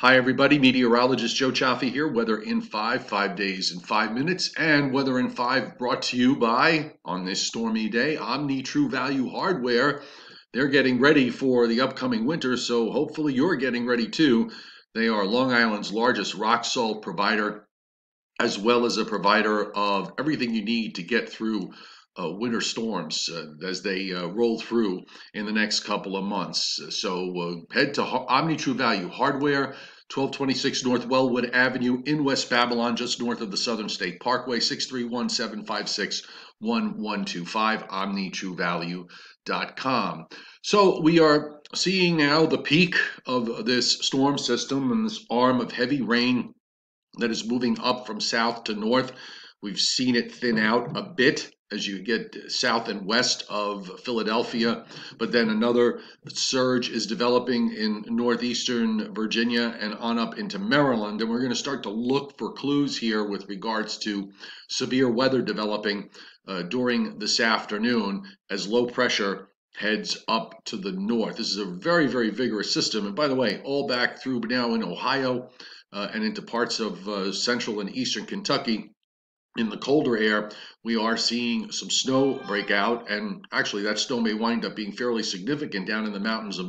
Hi, everybody. Meteorologist Joe Cioffi here. Weather in 5 days in 5 minutes, and Weather in 5 brought to you by, on this stormy day, Omni True Value Hardware. They're getting ready for the upcoming winter, so hopefully you're getting ready too. They are Long Island's largest rock salt provider, as well as a provider of everything you need to get through winter storms as they roll through in the next couple of months. So head to Omni True Value Hardware, 1226 North Wellwood Avenue in West Babylon, just north of the Southern State Parkway, 631-756-1125, omnitruevalue.com. So we are seeing now the peak of this storm system and this arm of heavy rain that is moving up from south to north. We've seen it thin out a bit as you get south and west of Philadelphia, but then another surge is developing in northeastern Virginia and on up into Maryland. And we're going to start to look for clues here with regards to severe weather developing during this afternoon as low pressure heads up to the north. This is a very, very vigorous system. And by the way, all back through now in Ohio, and into parts of central and eastern Kentucky. In the colder air, we are seeing some snow break out, and actually that snow may wind up being fairly significant down in the mountains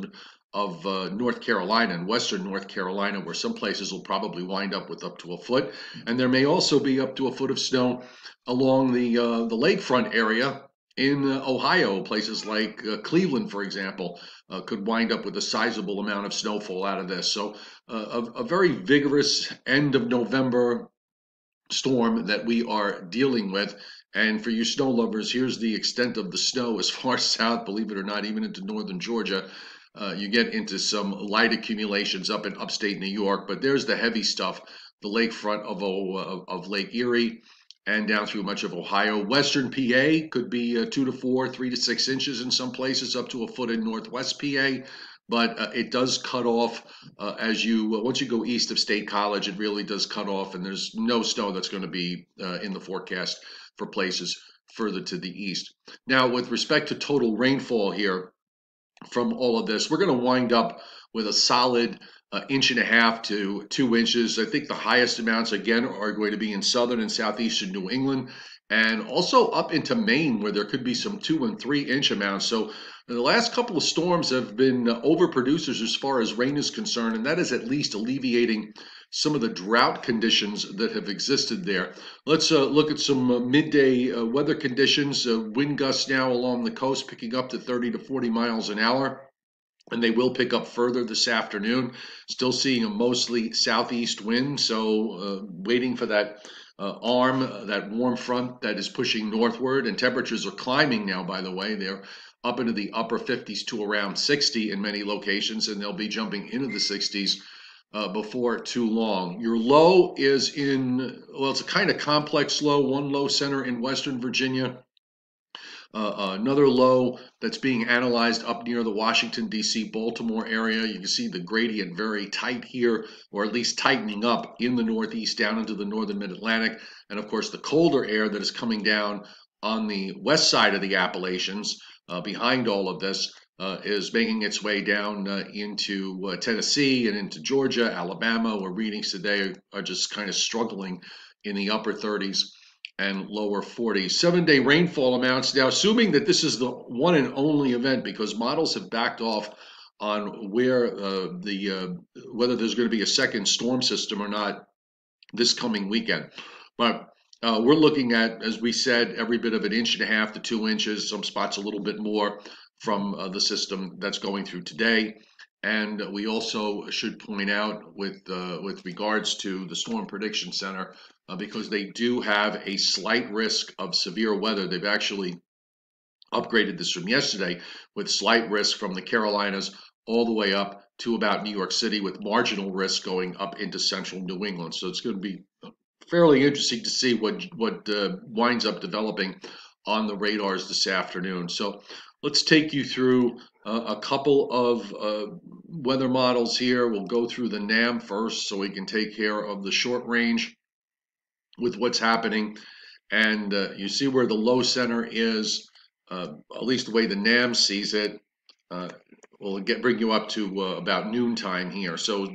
of North Carolina and western North Carolina, where some places will probably wind up with up to a foot. And there may also be up to a foot of snow along the lakefront area in Ohio. Places like Cleveland, for example, could wind up with a sizable amount of snowfall out of this. So a very vigorous end of November storm that we are dealing with. And for you snow lovers, here's the extent of the snow as far south, believe it or not, even into northern Georgia. You get into some light accumulations up in upstate New York, but there's the heavy stuff, the lakefront of Lake Erie and down through much of Ohio. Western PA could be 2 to 4, 3 to 6 inches in some places, up to a foot in Northwest PA. But it does cut off as you once you go east of State College. It really does cut off, and there's no snow that's going to be in the forecast for places further to the east. Now, with respect to total rainfall here from all of this, we're going to wind up with a solid inch and a half to 2 inches. I think the highest amounts again are going to be in southern and southeastern New England, and also up into Maine, where there could be some 2 and 3 inch amounts. So the last couple of storms have been overproducers as far as rain is concerned, and that is at least alleviating some of the drought conditions that have existed there. Let's look at some midday weather conditions. Wind gusts now along the coast picking up to 30 to 40 miles an hour. And they will pick up further this afternoon. Still seeing a mostly southeast wind, so waiting for that arm, that warm front that is pushing northward. And temperatures are climbing now, by the way. They're up into the upper 50s to around 60 in many locations, and they'll be jumping into the 60s before too long. Your low is in, well, it's a kind of complex low, one low center in Western Virginia. Another low that's being analyzed up near the Washington, D.C., Baltimore area. You can see the gradient very tight here, or at least tightening up in the northeast down into the northern mid-Atlantic. And of course, the colder air that is coming down on the west side of the Appalachians behind all of this is making its way down into Tennessee and into Georgia, Alabama, where readings today are just kind of struggling in the upper 30s and lower 40s. 7-day rainfall amounts. Now, assuming that this is the one and only event, because models have backed off on where whether there's going to be a second storm system or not this coming weekend. But we're looking at, as we said, every bit of an inch and a half to 2 inches, some spots a little bit more from the system that's going through today. And we also should point out with regards to the Storm Prediction Center, because they do have a slight risk of severe weather. They've actually upgraded this from yesterday with slight risk from the Carolinas all the way up to about New York City, with marginal risk going up into central New England. So it's going to be fairly interesting to see what winds up developing on the radars this afternoon. So let's take you through a couple of weather models here. We'll go through the NAM first so we can take care of the short range with what's happening. And you see where the low center is, at least the way the NAM sees it. will bring you up to about noontime here. So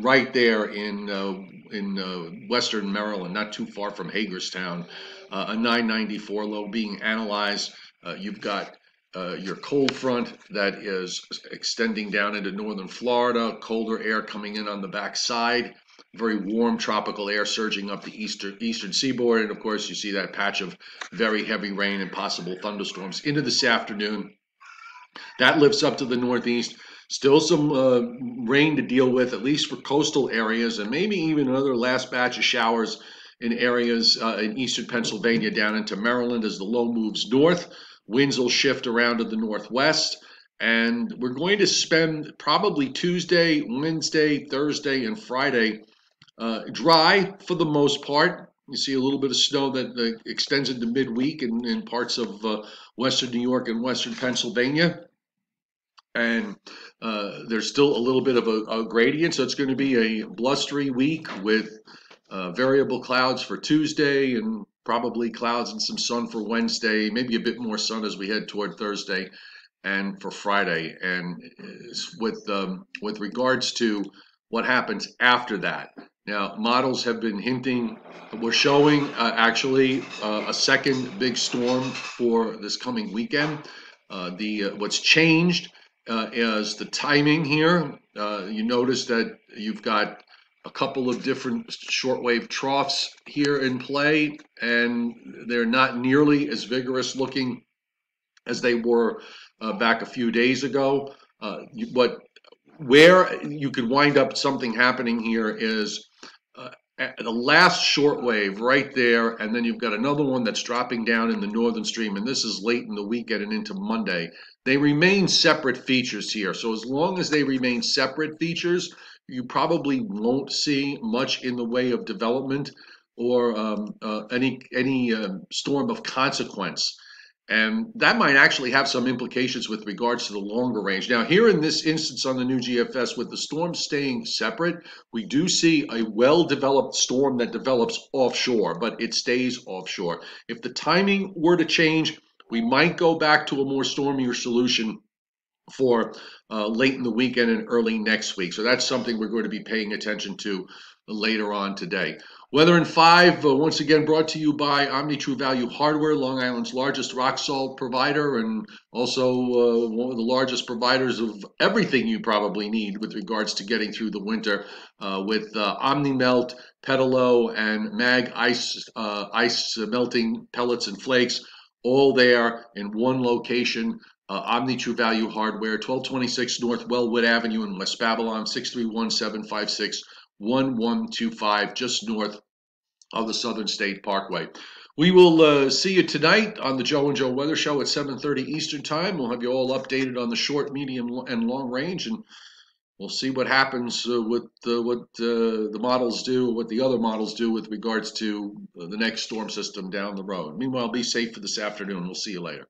right there in western Maryland, not too far from Hagerstown, a 994 low being analyzed. You've got your cold front that is extending down into northern Florida, colder air coming in on the backside, very warm tropical air surging up the eastern seaboard, and of course you see that patch of very heavy rain and possible thunderstorms into this afternoon. That lifts up to the northeast. Still some rain to deal with, at least for coastal areas, and maybe even another last batch of showers in areas in eastern Pennsylvania down into Maryland as the low moves north. Winds will shift around to the northwest. And we're going to spend probably Tuesday, Wednesday, Thursday, and Friday dry for the most part. You see a little bit of snow that extends into midweek in parts of western New York and western Pennsylvania. And there's still a little bit of a gradient, so it's going to be a blustery week with variable clouds for Tuesday and probably clouds and some sun for Wednesday, maybe a bit more sun as we head toward Thursday and for Friday. And with regards to what happens after that, now models have been hinting, we're showing actually a second big storm for this coming weekend. What's changed is the timing here. You notice that you've got a couple of different shortwave troughs here in play, and they're not nearly as vigorous looking as they were back a few days ago. Where you could wind up something happening here is the last shortwave right there, and then you've got another one that's dropping down in the northern stream, and this is late in the weekend and into Monday. They remain separate features here, so as long as they remain separate features, you probably won't see much in the way of development or any storm of consequence. And that might actually have some implications with regards to the longer range. Now, here in this instance on the new GFS, with the storm staying separate, we do see a well-developed storm that develops offshore, but it stays offshore. If the timing were to change, we might go back to a more stormier solution for late in the weekend and early next week. So that's something we're going to be paying attention to later on today. Weather in 5, once again brought to you by Omni True Value Hardware, Long Island's largest rock salt provider, and also one of the largest providers of everything you probably need with regards to getting through the winter with Omni Melt, Petalo, and Mag ice melting pellets and flakes, all there in one location. Omni True Value Hardware, 1226 North Wellwood Avenue in West Babylon, 631-756-1125, just north of the Southern State Parkway. We will see you tonight on the Joe and Joe Weather Show at 7:30 Eastern Time. We'll have you all updated on the short, medium, and long range, and we'll see what happens with what the models do, what the other models do with regards to the next storm system down the road. Meanwhile, be safe for this afternoon. We'll see you later.